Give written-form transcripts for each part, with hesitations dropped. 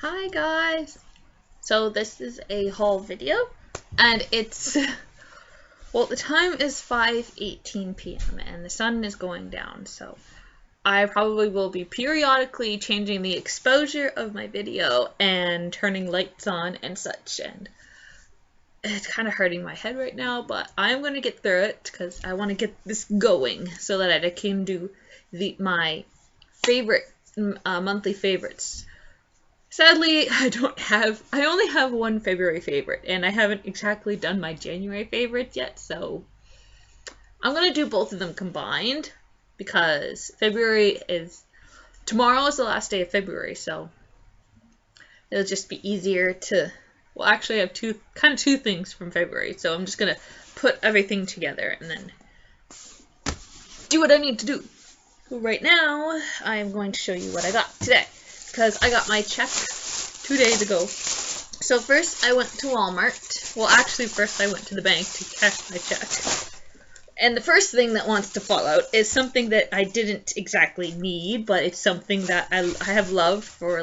Hi guys! So this is a haul video and it's well, the time is 5:18 p.m. and the sun is going down, so I probably will be periodically changing the exposure of my video and turning lights on and such, and it's kind of hurting my head right now, but I'm going to get through it because I want to get this going so that I can do my favorite monthly favorites. Sadly, I only have one February favorite, and I haven't exactly done my January favorite yet, so I'm going to do both of them combined, because tomorrow is the last day of February, so it'll just be easier to, well, actually I have two things from February, so I'm just going to put everything together and then do what I need to do. So right now, I'm going to show you what I got today, because I got my check 2 days ago. So first I went to Walmart. Well, actually first I went to the bank to cash my check. And the first thing that wants to fall out is something that I didn't exactly need, but it's something that I have loved for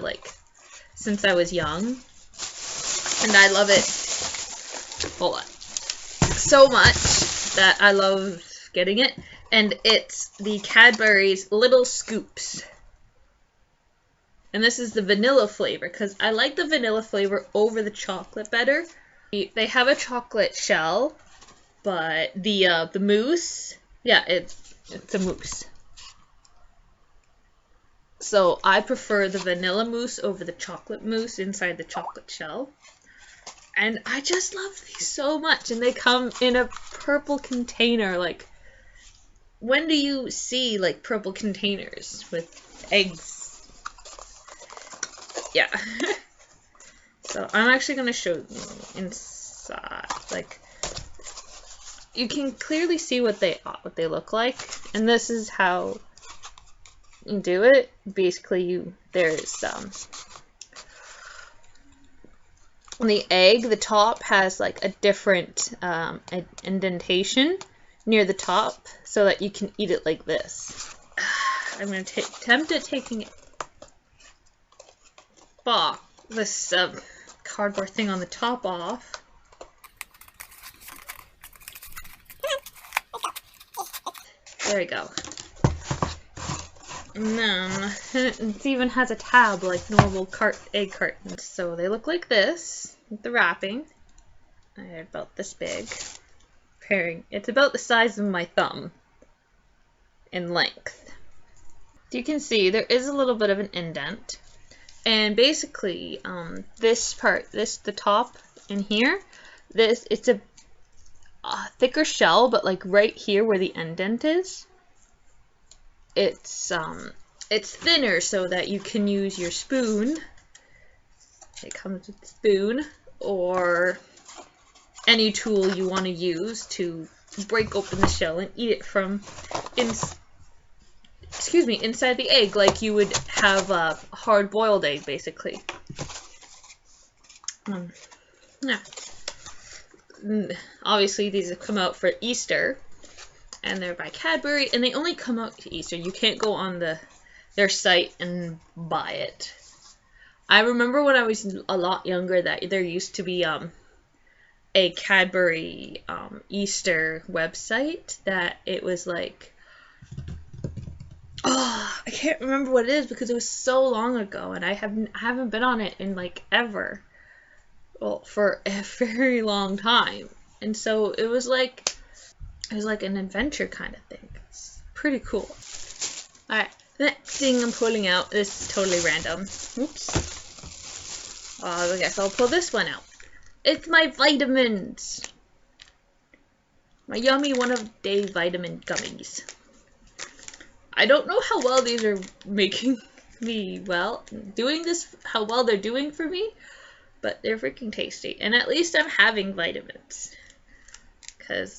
since I was young. And I love it so much that I love getting it. And it's the Cadbury's Little Scoops. And this is the vanilla flavor, because I like the vanilla flavor over the chocolate better. They have a chocolate shell, but the mousse, yeah, it's a mousse. So I prefer the vanilla mousse over the chocolate mousse inside the chocolate shell. And I just love these so much, and they come in a purple container. When do you see purple containers with eggs? Yeah. So I'm actually going to show you inside. You can clearly see what they look like, and this is how you do it. Basically, there's the egg. The top has a different indentation near the top, so that you can eat it like this. I'm going to attempt at taking it off, this cardboard thing on the top off. There we go. And then it even has a tab like normal egg cartons. So they look like this with the wrapping. They're about this big. It's about the size of my thumb in length. You can see there is a little bit of an indent. And basically, this part, the top in here, it's a thicker shell, but right here where the indent is, it's thinner so that you can use your spoon. It comes with a spoon, or any tool you want to use to break open the shell and eat it from inside the egg, like you would have a hard-boiled egg, basically. Yeah. Obviously, these have come out for Easter, and they're by Cadbury, and they only come out to Easter. You can't go on their site and buy it. I remember when I was a lot younger that there used to be a Cadbury Easter website that it was oh, I can't remember what it is because it was so long ago, and I haven't been on it in ever. Well, for a very long time. And so it was an adventure kind of thing. It's pretty cool. Alright, the next thing I'm pulling out is totally random. Oops. I guess I'll pull this one out. It's my vitamins. My yummy one-of-day vitamin gummies. I don't know how well these are making me how well they're doing for me, but they're freaking tasty. And at least I'm having vitamins. Because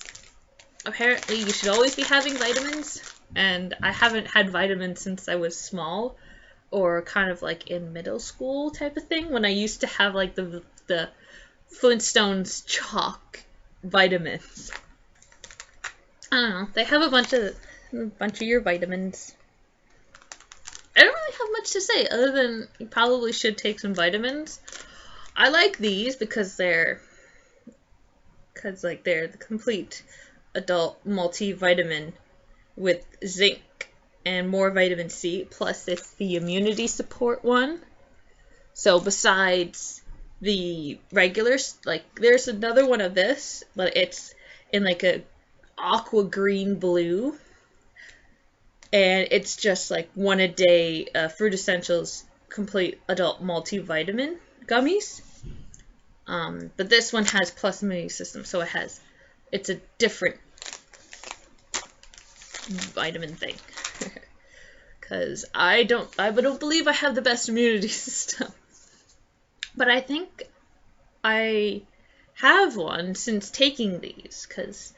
apparently you should always be having vitamins, and I haven't had vitamins since I was small, or kind of in middle school type of thing, when I used to have the Flintstones chalk vitamins. I don't know, they have a bunch of your vitamins. I don't really have much to say other than you probably should take some vitamins. I like these because they're the complete adult multivitamin with zinc and more vitamin C, plus it's the immunity support one. So besides the regulars, like there's another one of this, but it's in like a aqua green blue, and it's just like one a day Fruit Essentials complete adult multivitamin gummies. But this one has plus immunity system, so it's a different vitamin thing. Because I don't believe I have the best immunity system. But I think I have one since taking these, because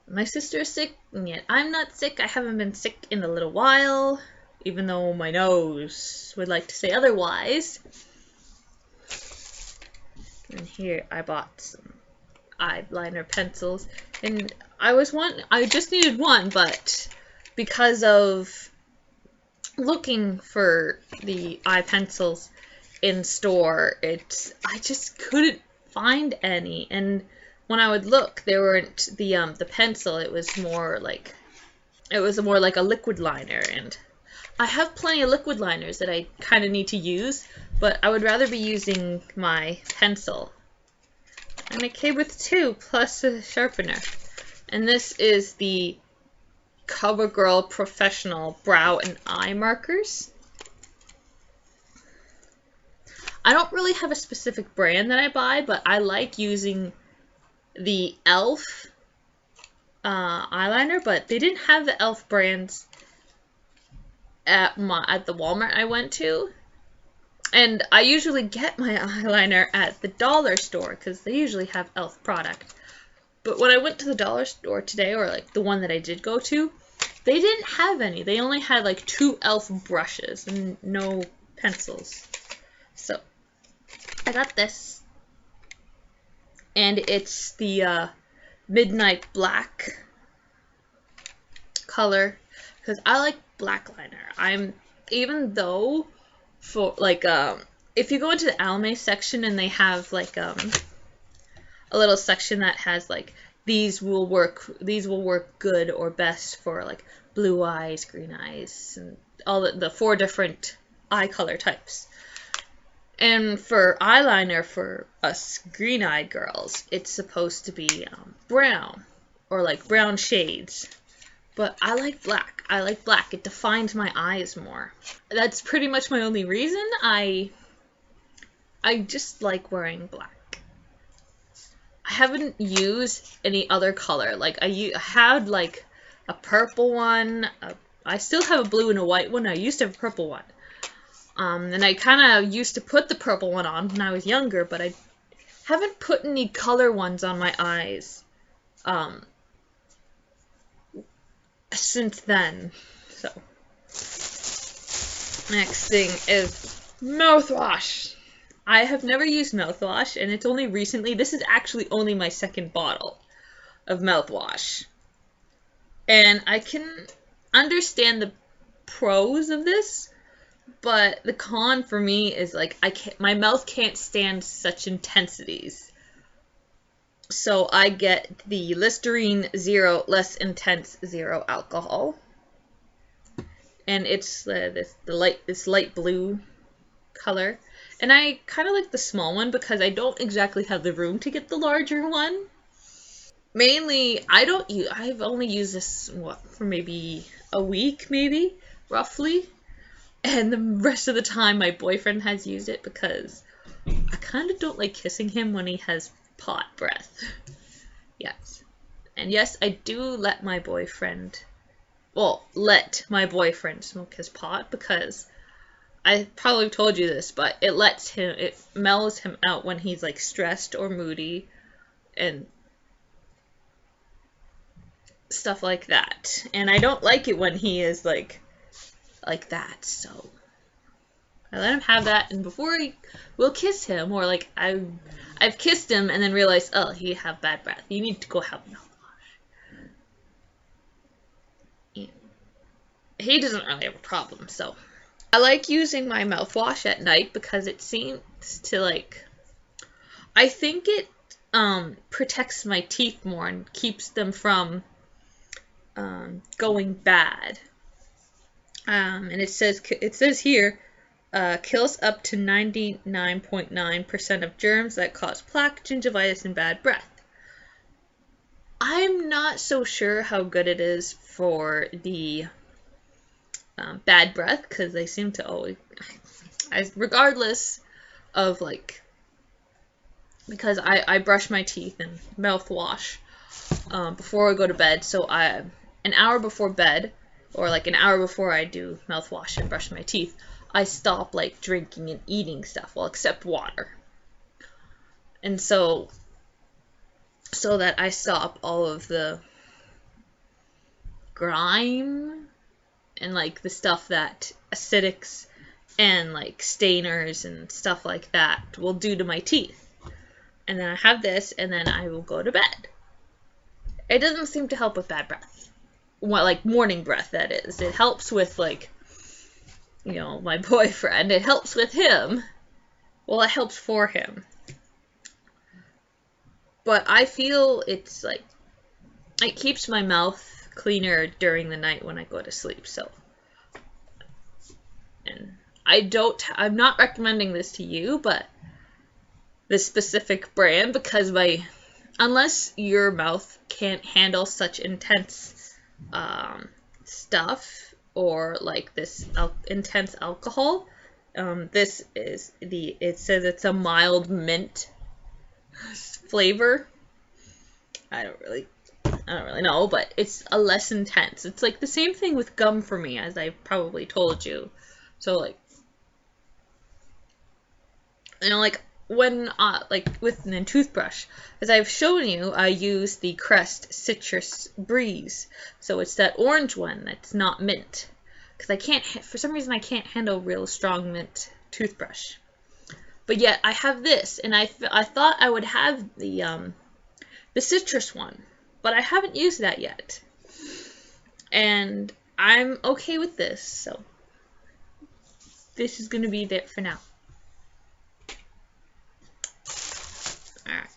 my sister is sick, and yet I'm not sick. I haven't been sick in a little while, even though my nose would like to say otherwise. And here I bought some eyeliner pencils, and I just needed one, but because of looking for the eye pencils in store, I just couldn't find any. And when I would look, there weren't the pencil. It was more like a liquid liner, and I have plenty of liquid liners that I kind of need to use, but I would rather be using my pencil. And it came with two plus a sharpener, and this is the CoverGirl Professional Brow and Eye Markers. I don't really have a specific brand that I buy, but I like using the e.l.f. eyeliner, but they didn't have the e.l.f. brands at the Walmart I went to. And I usually get my eyeliner at the dollar store because they usually have e.l.f. product. But when I went to the dollar store today, or like the one that I did go to, they didn't have any. They only had like 2 e.l.f. brushes and no pencils. So I got this, and it's the Midnight Black color because I like black liner. Even though for like if you go into the Almay section and they have like a little section that has like these will work good or best for like blue eyes, green eyes, and all the 4 different eye color types. And for eyeliner for us green-eyed girls, it's supposed to be brown or like brown shades. But I like black. I like black. It defines my eyes more. That's pretty much my only reason. I just like wearing black. I haven't used any other color. Like I had like a purple one. I still have a blue and a white one. I used to have a purple one. And I kind of used to put the purple one on when I was younger, but I haven't put any color ones on my eyes since then. So, next thing is mouthwash. I have never used mouthwash, and it's only recently. This is actually only my 2nd bottle of mouthwash. And I can understand the pros of this, but the con for me is like my mouth can't stand such intensities. So I get the Listerine Zero Less Intense Zero Alcohol, and it's this light blue color. And I kind of like the small one because I don't exactly have the room to get the larger one. Mainly, I've only used this for maybe a week, maybe roughly. And the rest of the time, my boyfriend has used it because I kind of don't like kissing him when he has pot breath. Yes. And yes, I do let my boyfriend smoke his pot because I probably told you this, but it mellows him out when he's like stressed or moody and stuff like that. And I don't like it when he is like that, so I let him have that, and before he will kiss him, or like I've kissed him and then realized, oh, he have bad breath, you need to go have mouthwash. Yeah. He doesn't really have a problem, so I like using my mouthwash at night because it seems to like, I think it protects my teeth more and keeps them from going bad. And it says here, kills up to 99.9% of germs that cause plaque, gingivitis, and bad breath. I'm not so sure how good it is for the bad breath, because they seem to always, regardless of like, because I brush my teeth and mouthwash before I go to bed, so an hour before bed, or like an hour before I do mouthwash and brush my teeth, I stop like drinking and eating stuff, well, except water. And so that I stop all of the grime and like the stuff that acidics and like stainers and stuff like that will do to my teeth. And then I have this, and then I will go to bed. It doesn't seem to help with bad breath. Well, like morning breath, that is. It helps with like, you know, my boyfriend. It helps with him. Well, it helps for him. But I feel it's like, it keeps my mouth cleaner during the night when I go to sleep, so. And I'm not recommending this to you, but this specific brand, because unless your mouth can't handle such intense stuff, or like this intense alcohol, this is it says it's a mild mint flavor. I don't really know, but it's a less intense. It's like the same thing with gum for me, as I probably told you. So like, you know, like when like with the toothbrush, as I've shown you, I use the Crest Citrus Breeze. So it's that orange one that's not mint, because for some reason I can't handle real strong mint toothbrush. But yet I have this, and I thought I would have the citrus one, but I haven't used that yet. And I'm okay with this, so this is going to be it for now. Alright.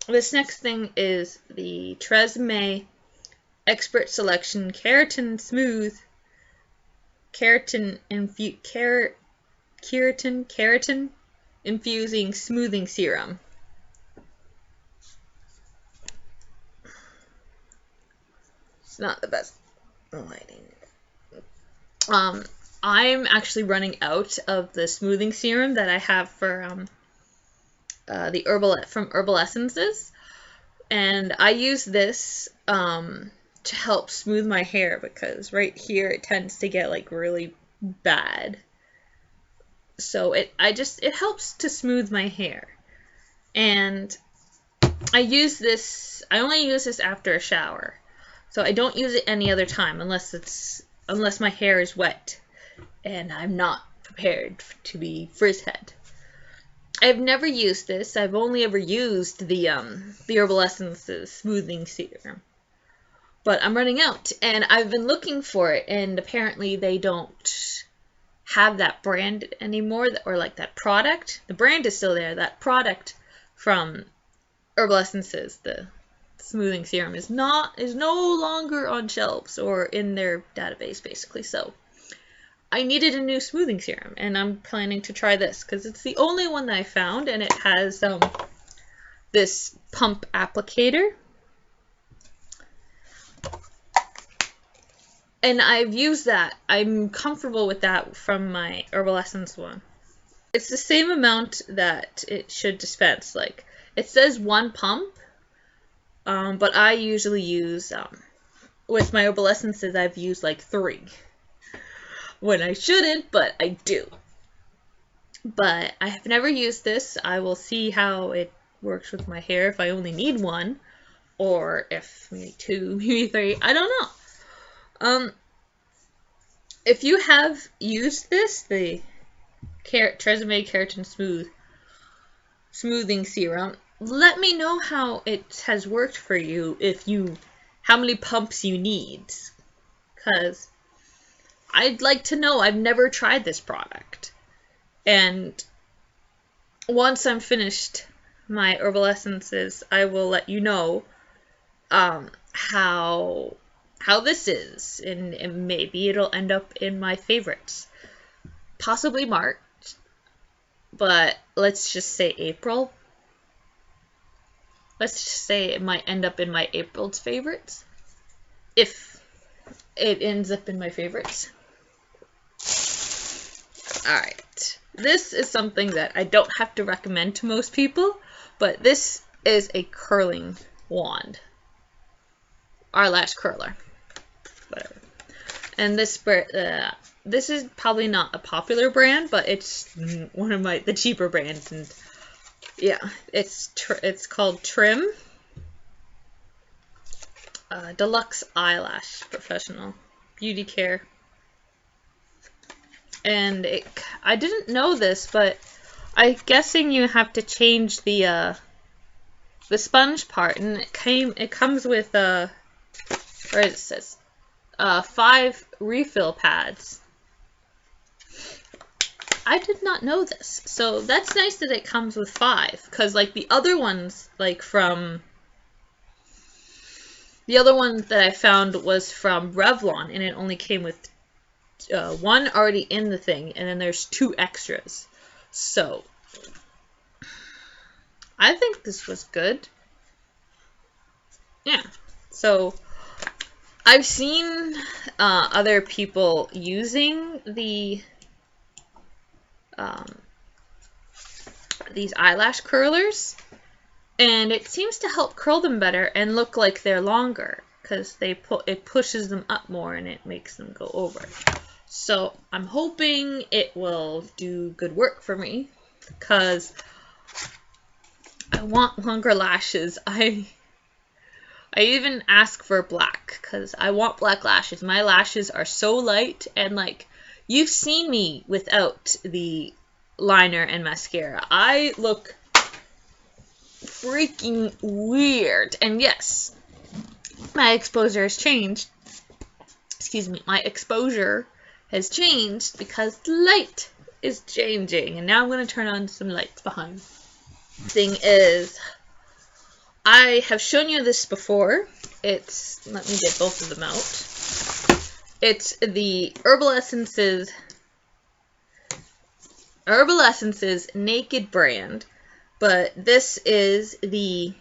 This next thing is the Tresemme Expert Selection Keratin Smooth Keratin Infusing Smoothing Serum. It's not the best lighting. I'm actually running out of the smoothing serum that I have for the Herbal Essences, and I use this to help smooth my hair, because right here it tends to get like really bad. So it helps to smooth my hair. And I only use this after a shower. So I don't use it any other time unless my hair is wet and I'm not prepared to be frizz head. I've never used this. I've only ever used the Herbal Essences smoothing serum. But I'm running out, and I've been looking for it, and apparently they don't have that brand anymore, or like that product. The brand is still there. That product from Herbal Essences, the smoothing serum, is no longer on shelves or in their database, basically. So I needed a new smoothing serum, and I'm planning to try this because it's the only one that I found, and it has this pump applicator. And I've used that. I'm comfortable with that from my Herbal Essence one. It's the same amount that it should dispense. Like, it says 1 pump, but I usually use, with my Herbal Essences, I've used like 3. When I shouldn't, but I do. But I have never used this. I will see how it works with my hair, if I only need 1, or if maybe 2, maybe 3, I don't know. If you have used this, the Tresemme Keratin Smoothing Serum, let me know how it has worked for you, how many pumps you need. Because I'd like to know. I've never tried this product. And once I'm finished my herbal essences, I will let you know how this is, and maybe it'll end up in my favorites. Possibly March, but let's just say April. Let's just say it might end up in my April's favorites, if it ends up in my favorites. Alright, this is something that I don't have to recommend to most people, but this is a curling wand. Eyelash curler. Whatever. And this is probably not a popular brand, but it's one of the cheaper brands, and yeah, it's called Trim Deluxe Eyelash Professional Beauty Care. And I didn't know this, but I'm guessing you have to change the sponge part, and it comes with where it says 5 refill pads. I did not know this, so that's nice that it comes with 5, because like the other ones, like from the other one that I found was from Revlon, and it only came with 1 already in the thing, and then there's 2 extras. So I think this was good. Yeah. So I've seen other people using these eyelash curlers, and it seems to help curl them better and look like they're longer, because it pushes them up more and it makes them go over. So I'm hoping it will do good work for me, because I want longer lashes. I even ask for black, because I want black lashes. My lashes are so light, and like, you've seen me without the liner and mascara. I look freaking weird. And yes, my exposure has changed. Excuse me, my exposure has changed because the light is changing. And now I'm going to turn on some lights behind. Thing is, I have shown you this before. Let me get both of them out. It's the Herbal Essences Naked brand, but this is the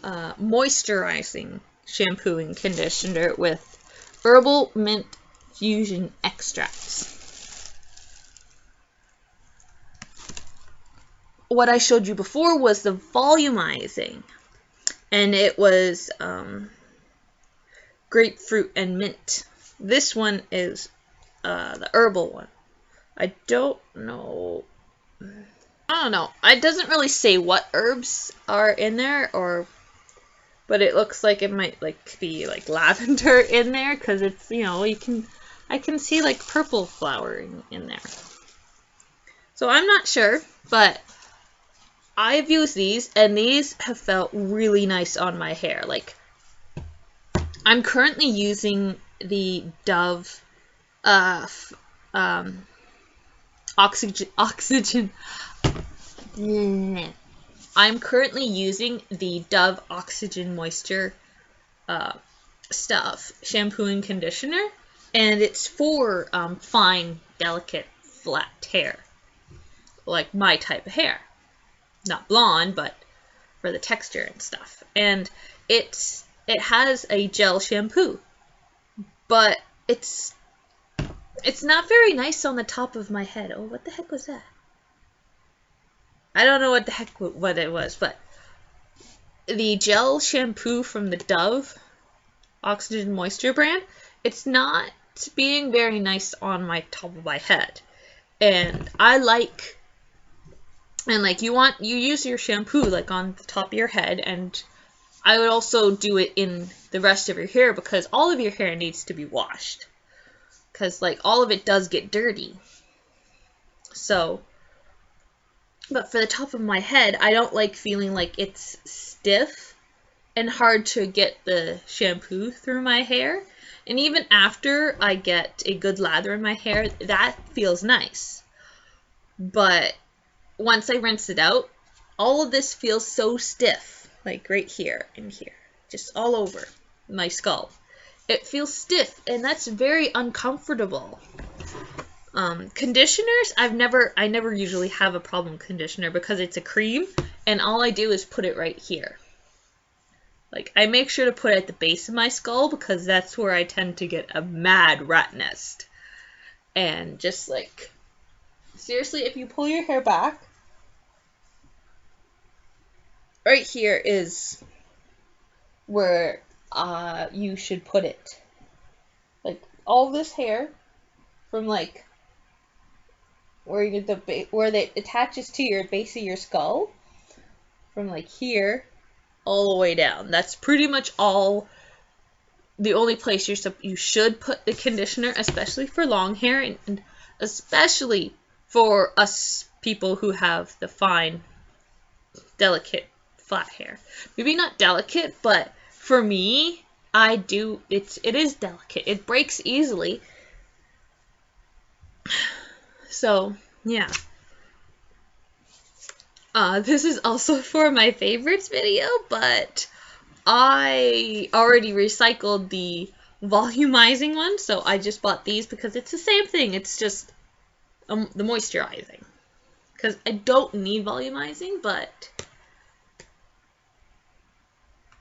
Moisturizing Shampoo and Conditioner with Herbal Mint Fusion Extracts. What I showed you before was the volumizing, and it was grapefruit and mint. This one is the herbal one. I don't know. It doesn't really say what herbs are in there, but it looks like it might be like lavender in there, because it's, I can see like purple flowering in there. So I'm not sure, but I've used these, and these have felt really nice on my hair. Like, I'm currently using the Dove Oxygen. I'm currently using the Dove Oxygen Moisture stuff, shampoo and conditioner, and it's for fine, delicate, flat hair, like my type of hair. Not blonde, but for the texture and stuff. And it has a gel shampoo, but it's not very nice on the top of my head. Oh, what the heck was that? I don't know what it was, but the gel shampoo from the Dove Oxygen Moisture brand, it's not being very nice on my top of my head. And you use your shampoo like on the top of your head, and I would also do it in the rest of your hair, because all of your hair needs to be washed, because like all of it does get dirty. So, but for the top of my head, I don't like feeling like it's stiff and hard to get the shampoo through my hair. And even after I get a good lather in my hair, that feels nice. But once I rinse it out, all of this feels so stiff, like right here and here, just all over my skull. It feels stiff, and that's very uncomfortable. Conditioners, I never usually have a problem with conditioner because it's a cream, and all I do is put it right here. Like, I make sure to put it at the base of my skull because that's where I tend to get a mad rat nest. And just like, seriously, if you pull your hair back, right here is where you should put it. Like, all this hair from like where it attaches to your base of your skull, from like here all the way down. That's pretty much all. The only place you should put the conditioner, especially for long hair, and especially for us people who have the fine, delicate, flat hair. Maybe not delicate, but for me, it is delicate. It breaks easily. So, yeah. This is also for my favorites video, but I already recycled the volumizing one, so I just bought these because it's the same thing. It's just the moisturizing. Because I don't need volumizing, but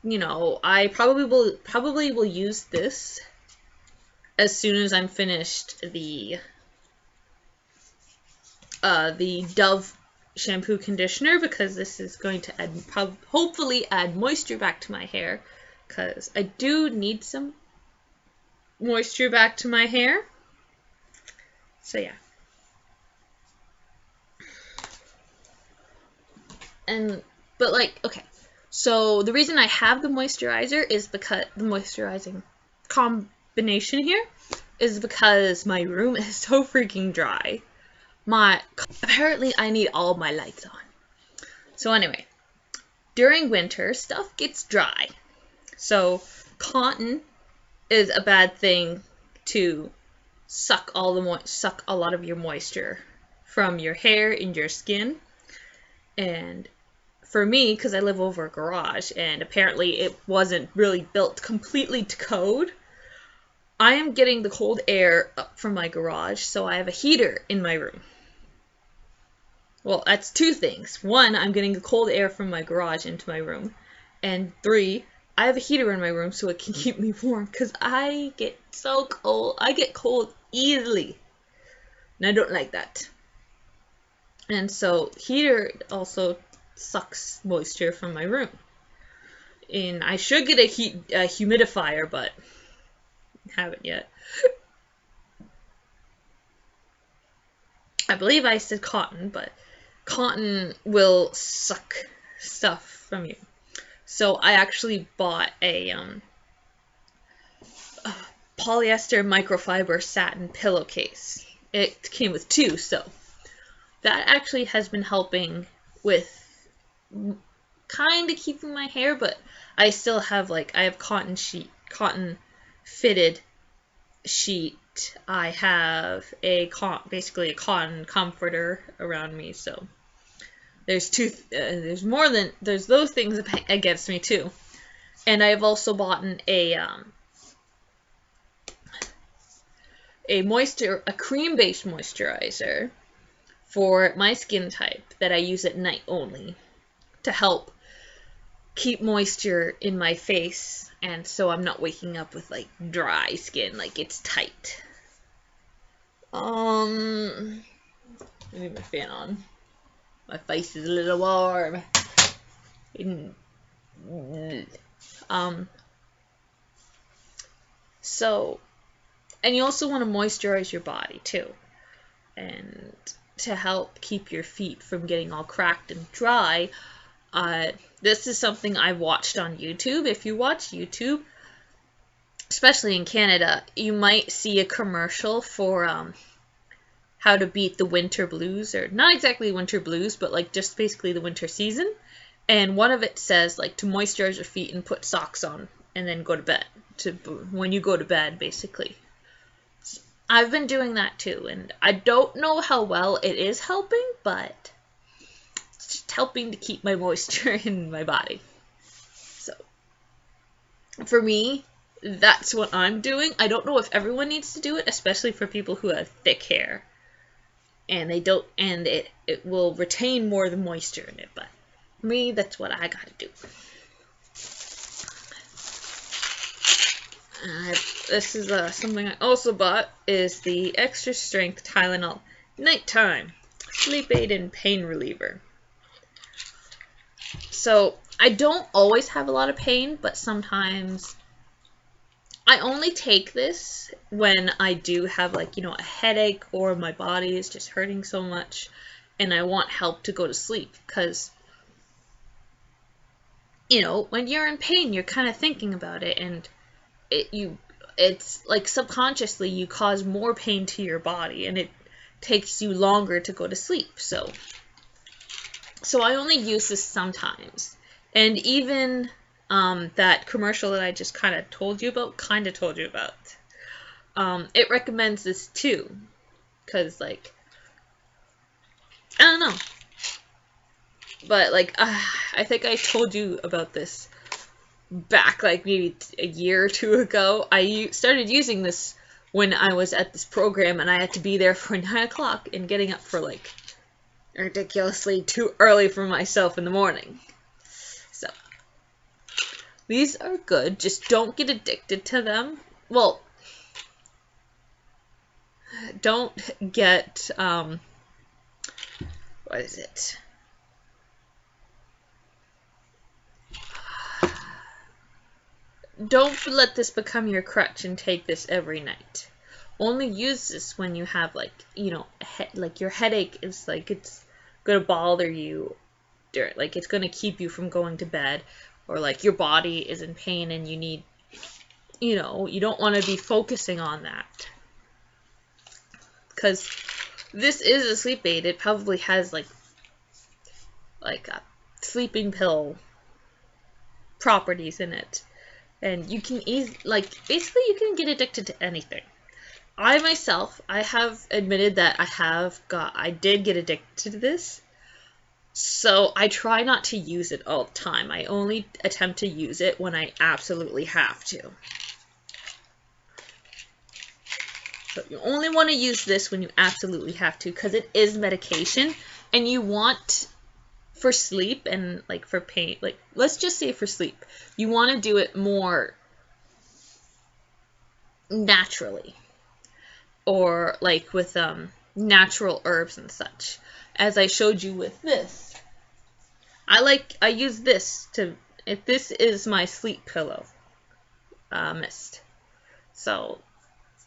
you know, I probably will use this as soon as I'm finished the Dove shampoo conditioner, because this is going to hopefully add moisture back to my hair, because I do need some moisture back to my hair. So yeah. But like, okay, so the reason I have the moisturizer is because the moisturizing combination here is because my room is so freaking dry. Apparently I need all my lights on. So anyway, during winter, stuff gets dry. So cotton is a bad thing to suck a lot of your moisture from your hair and your skin. And for me, because I live over a garage and apparently it wasn't really built completely to code, I am getting the cold air up from my garage, so I have a heater in my room. Well, that's two things. One, I'm getting the cold air from my garage into my room. And three, I have a heater in my room so it can keep me warm, because I get so cold. I get cold easily. And I don't like that. And so heater also sucks moisture from my room. And I should get a humidifier, but I haven't yet. I believe I said cotton, but cotton will suck stuff from you. So I actually bought a polyester microfiber satin pillowcase. It came with two, so that actually has been helping with kind of keeping my hair, but I still have I have cotton fitted sheet. I have basically a cotton comforter around me, so there's there's those things against me too. And I've also bought a cream-based moisturizer for my skin type that I use at night only to help keep moisture in my face, and so I'm not waking up with dry skin, it's tight. Let me put my fan on. My face is a little warm. So, and you also want to moisturize your body too, and to help keep your feet from getting all cracked and dry. This is something I've watched on YouTube. If you watch YouTube, especially in Canada, you might see a commercial for how to beat the winter blues, or not exactly winter blues, but just basically the winter season. And one of it says like to moisturize your feet and put socks on and then go to bed. When you go to bed, basically. I've been doing that too, and I don't know how well it is helping, but it's just helping to keep my moisture in my body. So, for me, that's what I'm doing. I don't know if everyone needs to do it, especially for people who have thick hair, and they don't, and it will retain more of the moisture in it. But for me, that's what I gotta do. This is something I also bought, is the extra strength Tylenol nighttime sleep aid and pain reliever. So I don't always have a lot of pain, but sometimes I only take this when I do have like, a headache or my body is just hurting so much and I want help to go to sleep, because when you're in pain, you're kind of thinking about it, and it's like subconsciously you cause more pain to your body, and it takes you longer to go to sleep. So I only use this sometimes. And even that commercial that I just kind of told you about, it recommends this too, because like, I don't know, but like I think I told you about this back like maybe a year or two ago. I started using this when I was at this program and I had to be there for 9 o'clock and getting up for like ridiculously too early for myself in the morning. So these are good, just don't get addicted to them. Well, don't get what is it? Don't let this become your crutch and take this every night. Only use this when you have like, like your headache is like, it's gonna bother you, like it's gonna keep you from going to bed, or like your body is in pain and you need, you don't want to be focusing on that. Because this is a sleep aid. It probably has like a sleeping pill properties in it. And you can basically you can get addicted to anything. I myself, I have admitted that I did get addicted to this. So I try not to use it all the time. I only attempt to use it when I absolutely have to. So you only want to use this when you absolutely have to, because it is medication, and you want, for sleep and like for pain, like let's just say for sleep, you want to do it more naturally, or like with natural herbs and such, as I showed you with this. I use this if this is my sleep pillow mist. So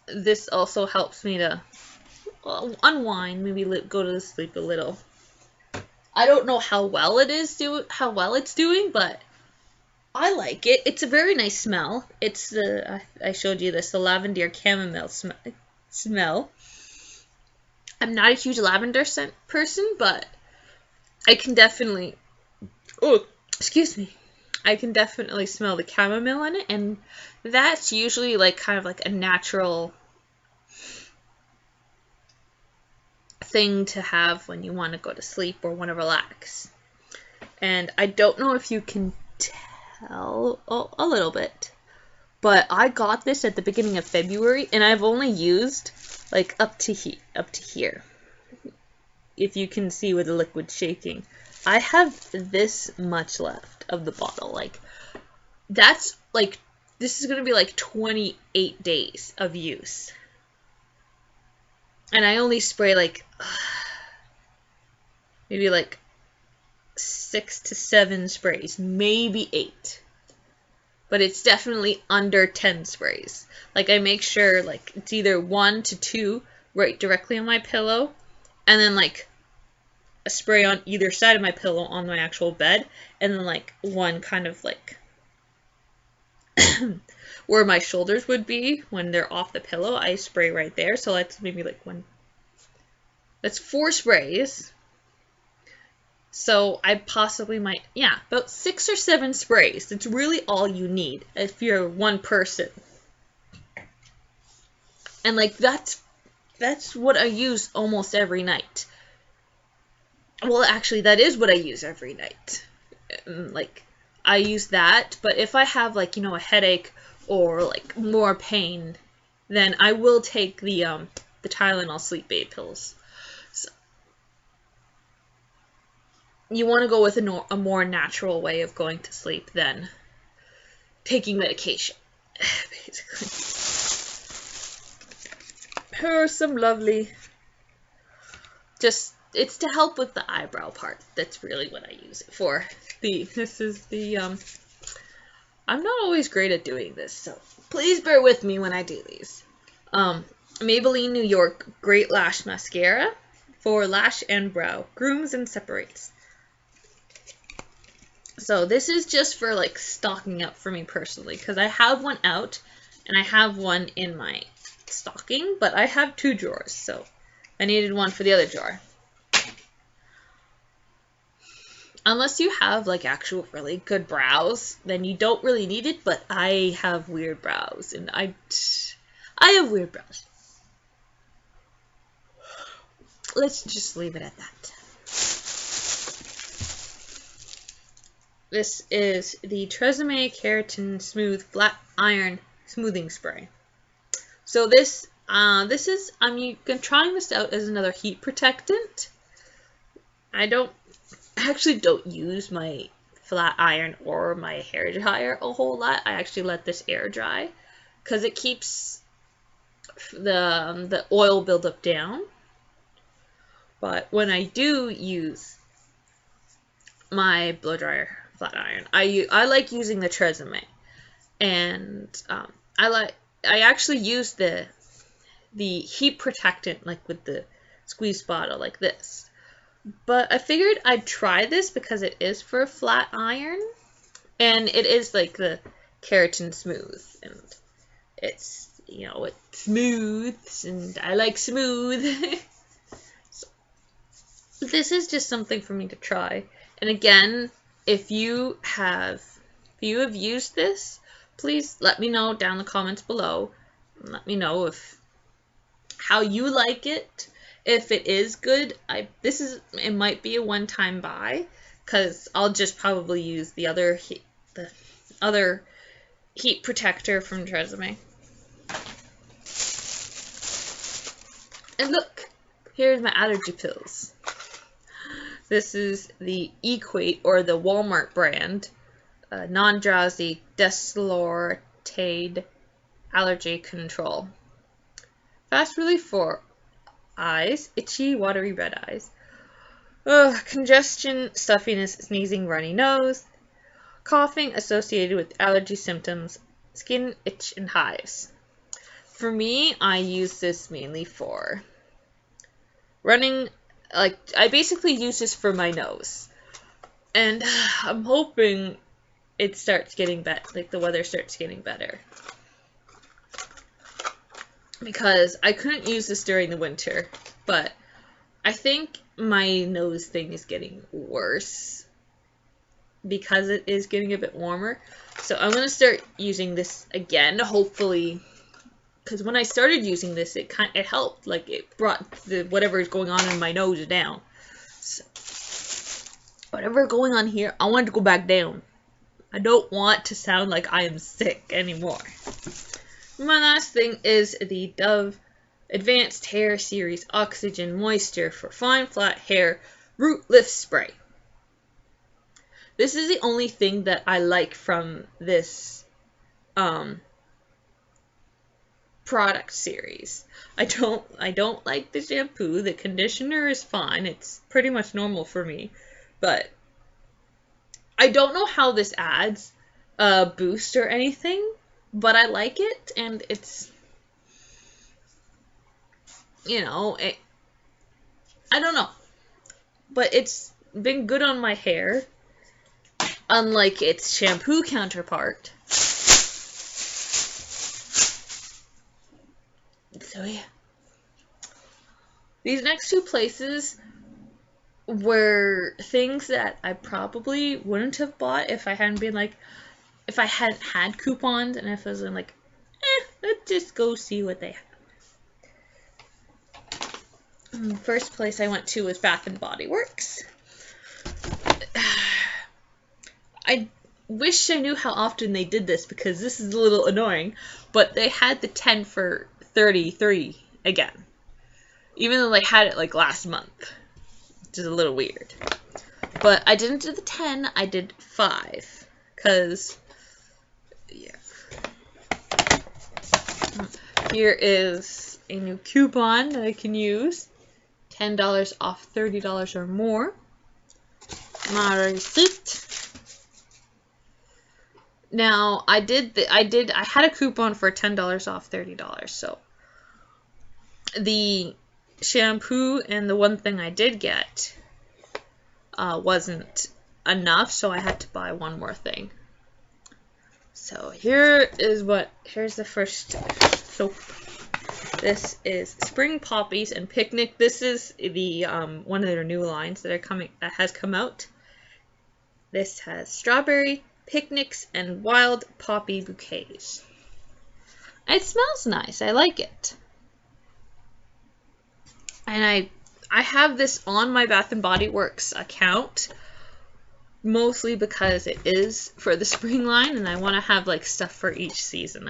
this also helps me to unwind, maybe go to sleep a little. I don't know how well it's doing, but I like it. It's a very nice smell. It's I showed you this, the lavender chamomile smell. I'm not a huge lavender scent person, but I can definitely, I can definitely smell the chamomile in it, and that's usually like kind of like a natural thing to have when you want to go to sleep or want to relax. And I don't know if you can tell a little bit, but I got this at the beginning of February, and I've only used like up to here. If you can see with the liquid shaking, I have this much left of the bottle. Like, that's like, this is gonna be like 28 days of use. And I only spray like maybe like 6 to 7 sprays, maybe 8. But it's definitely under 10 sprays. Like, I make sure like it's either 1 to 2 right directly on my pillow, and then like a spray on either side of my pillow on my actual bed, and then like one kind of like where my shoulders would be when they're off the pillow, I spray right there. So that's maybe like that's 4 sprays. So I possibly might, yeah, about 6 or 7 sprays. That's really all you need if you're one person. And like that's what I use almost every night. Well, actually, that is what I use every night. Like, I use that, but if I have, like, you know, a headache or, like, more pain, then I will take the Tylenol sleep aid pills. So, you want to go with a more natural way of going to sleep than taking medication, basically. Here are some lovely, just, it's to help with the eyebrow part. That's really what I use it for. This is the, I'm not always great at doing this, so please bear with me when I do these. Maybelline New York Great Lash Mascara for lash and brow. Grooms and separates. So this is just for like stocking up for me personally, because I have one out and I have one in my stocking, but I have 2 drawers, so I needed one for the other drawer. Unless you have like actual really good brows, then you don't really need it, but I have weird brows, and I have weird brows. Let's just leave it at that. This is the Tresemme Keratin Smooth Flat Iron Smoothing Spray. So this is, I'm trying this out as another heat protectant. I actually don't use my flat iron or my hair dryer a whole lot. I actually let this air dry because it keeps the oil buildup down. But when I do use my blow dryer flat iron, I like using the Tresemme, and I actually use the heat protectant like with the squeeze bottle like this. But I figured I'd try this because it is for a flat iron, and it is like the Keratin Smooth, and it's, you know, it smooths, and I like smooth. So, this is just something for me to try. And again, if you have used this, please let me know down in the comments below. Let me know how you like it. If it is good, it might be a one-time buy, because I'll just probably use the other heat protector from Tresemme. And look, here's my allergy pills. This is the Equate, or the Walmart brand, Non-Drowsy Deslortaid Allergy Control. Fast relief for eyes, itchy, watery red eyes. Congestion, stuffiness, sneezing, runny nose, coughing associated with allergy symptoms, skin itch and hives. For me, I use this mainly for running. Like, I basically use this for my nose, and I'm hoping it starts getting better, like the weather starts getting better, because I couldn't use this during the winter, but I think my nose thing is getting worse because it is getting a bit warmer. So I'm going to start using this again, hopefully, because when I started using this, it helped. Like, it brought whatever is going on in my nose down. So, whatever going on here, I want it to go back down. I don't want to sound like I am sick anymore. My last thing is the Dove Advanced Hair Series Oxygen Moisture for Fine Flat Hair Root Lift Spray. This is the only thing that I like from this product series. I don't like the shampoo. The conditioner is fine. It's pretty much normal for me. But I don't know how this adds a boost or anything, but I like it, and it's, you know, I don't know, but it's been good on my hair, unlike its shampoo counterpart. So yeah, these next 2 places were things that I probably wouldn't have bought if I hadn't been like, if I hadn't had coupons and if I was like, let's just go see what they have. First place I went to was Bath and Body Works. I wish I knew how often they did this because this is a little annoying, but they had the 10 for 33 again. Even though they had it like last month, which is a little weird. But I didn't do the 10, I did 5. Because, yeah. Here is a new coupon that I can use. $10 off $30 or more. My receipt. Now, I had a coupon for $10 off $30, so the shampoo and the one thing I did get wasn't enough, so I had to buy one more thing. So here's the first soap. This is Spring Poppies and Picnic. This is the one of their new lines that has come out. This has strawberry, picnics, and wild poppy bouquets. It smells nice. I like it. And I have this on my Bath and Body Works account, mostly because it is for the spring line, and I want to have like stuff for each season.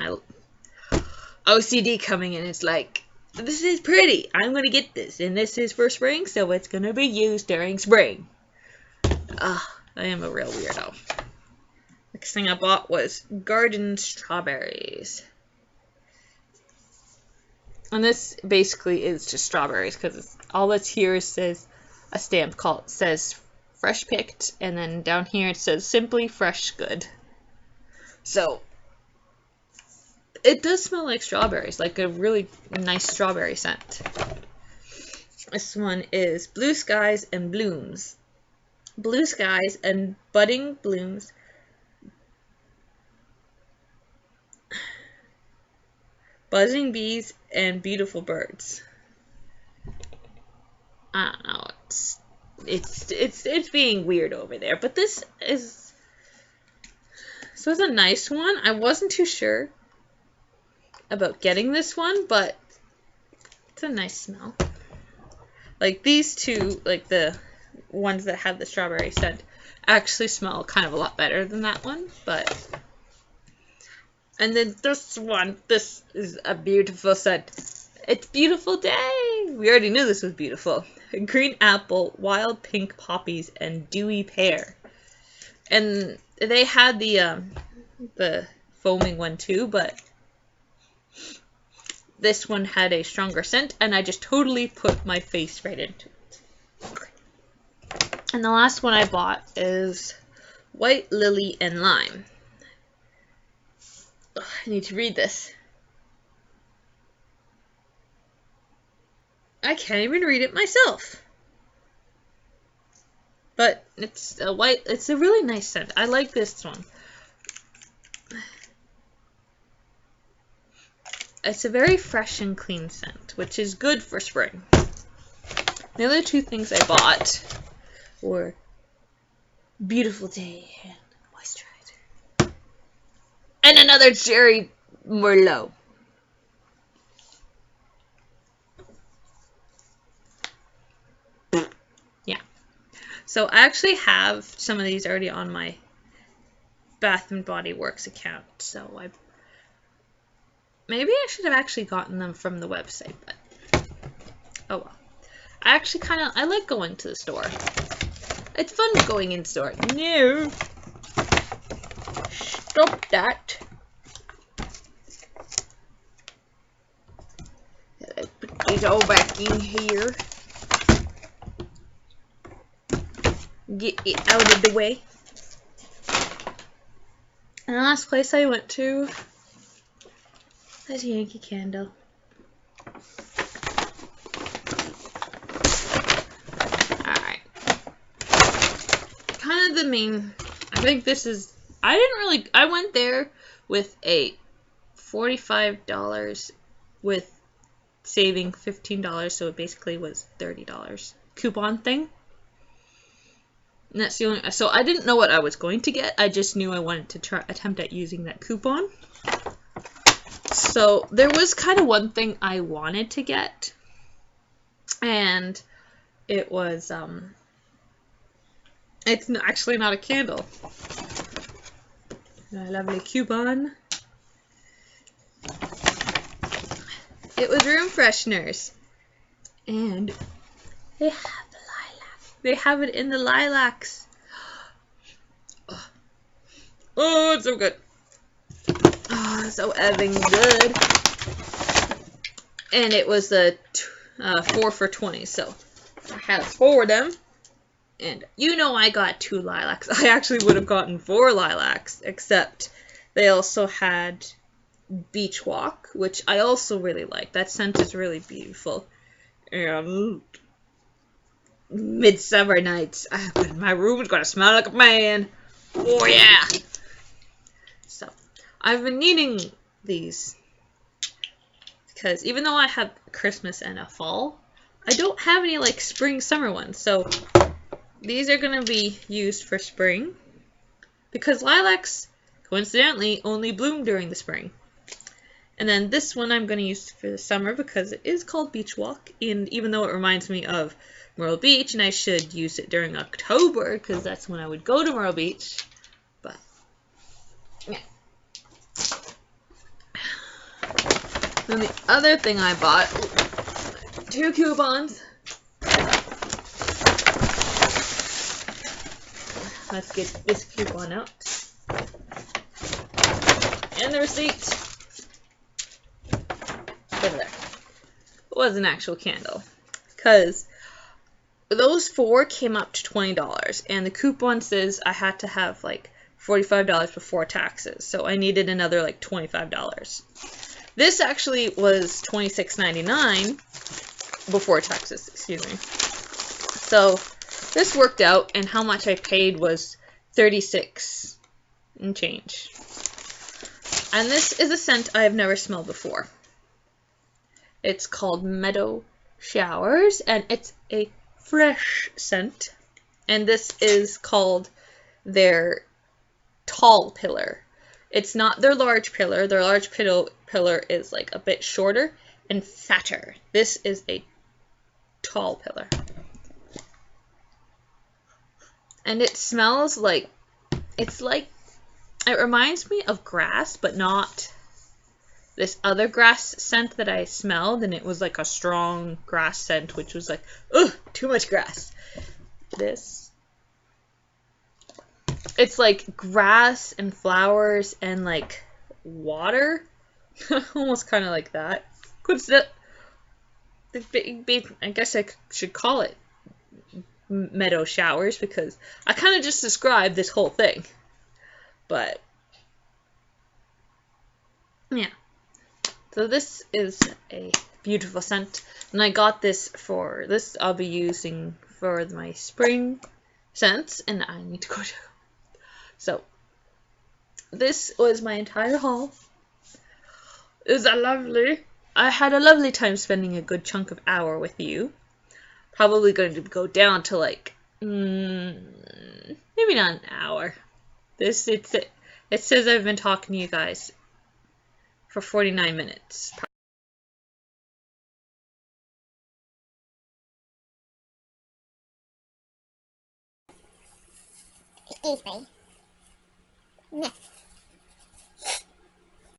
OCD coming in, it's like, this is pretty. I'm gonna get this, and this is for spring, so it's gonna be used during spring. I am a real weirdo. Next thing I bought was garden strawberries. And this basically is just strawberries because all that's here says a stamp says fresh picked, and then down here it says simply fresh good. So it does smell like strawberries, like a really nice strawberry scent. This one is Blue Skies and Blooms. Blue skies and budding blooms. Buzzing bees and beautiful birds. I don't know. It's being weird over there, but this is a nice one. I wasn't too sure about getting this one, but it's a nice smell. Like these two, like the ones that have the strawberry scent, actually smell kind of a lot better than that one, but. And then this one, this is a beautiful scent. It's Beautiful Day! We already knew this was beautiful. Green apple, wild pink poppies, and dewy pear. And they had the foaming one too, but this one had a stronger scent, and I just totally put my face right into it. And the last one I bought is White Lily and Lime. I need to read this. I can't even read it myself. But it's a really nice scent. I like this one. It's a very fresh and clean scent, which is good for spring. The other two things I bought were Beautiful Day and moisturizer. And another cherry Merlot. Yeah. So I actually have some of these already on my Bath and Body Works account. So maybe I should have actually gotten them from the website, but oh well. I actually I like going to the store. It's fun going in store. No. Stop that. Put these all back in here. Get it out of the way. And the last place I went to is Yankee Candle. Alright. Kind of the main, I think this is, I went there with a $45 with saving $15, so it basically was $30 coupon thing. And that's the only, so I didn't know what I was going to get. I just knew I wanted to attempt at using that coupon. So there was kind of one thing I wanted to get, and it was, it's actually not a candle. A lovely coupon. It was room fresheners, and they have the lilac. They have it in the lilacs. Oh, it's so good. Oh, so effing good. And it was the 4 for $20, so I had 4 of them. And you know I got 2 lilacs. I actually would have gotten 4 lilacs, except they also had Beach Walk, which I also really like. That scent is really beautiful. And Midsummer Nights. My room is going to smell like a man. Oh, yeah. So, I've been needing these because even though I have Christmas and a fall, I don't have any like spring, summer ones. So, these are going to be used for spring because lilacs, coincidentally, only bloom during the spring. And then this one I'm going to use for the summer because it is called Beach Walk. And even though it reminds me of Myrtle Beach, and I should use it during October because that's when I would go to Myrtle Beach. But, yeah. Then the other thing I bought, 2 coupons. Let's get this coupon out. And the receipt. Over there. It was an actual candle. Because those 4 came up to $20. And the coupon says I had to have like $45 before taxes. So I needed another like $25. This actually was $26.99 before taxes, excuse me. So this worked out, and how much I paid was $36 and change. And this is a scent I have never smelled before. It's called Meadow Showers, and it's a fresh scent. And this is called their tall pillar. It's not their large pillar. Their large pillar is like a bit shorter and fatter. This is a tall pillar. And it smells like, it's like, it reminds me of grass, but not this other grass scent that I smelled, and it was like a strong grass scent, which was like, ugh, too much grass. This, it's like grass and flowers and like water, almost kind of like that. I guess I should call it meadow showers because I kind of just described this whole thing. But yeah, so this is a beautiful scent, and I got this for this. I'll be using for my spring scents, and I need to go to. So this was my entire haul. It was lovely. I had a lovely time spending a good chunk of hour with you. Probably going to go down to like maybe not an hour. It says I've been talking to you guys for 49 minutes. Excuse me. No.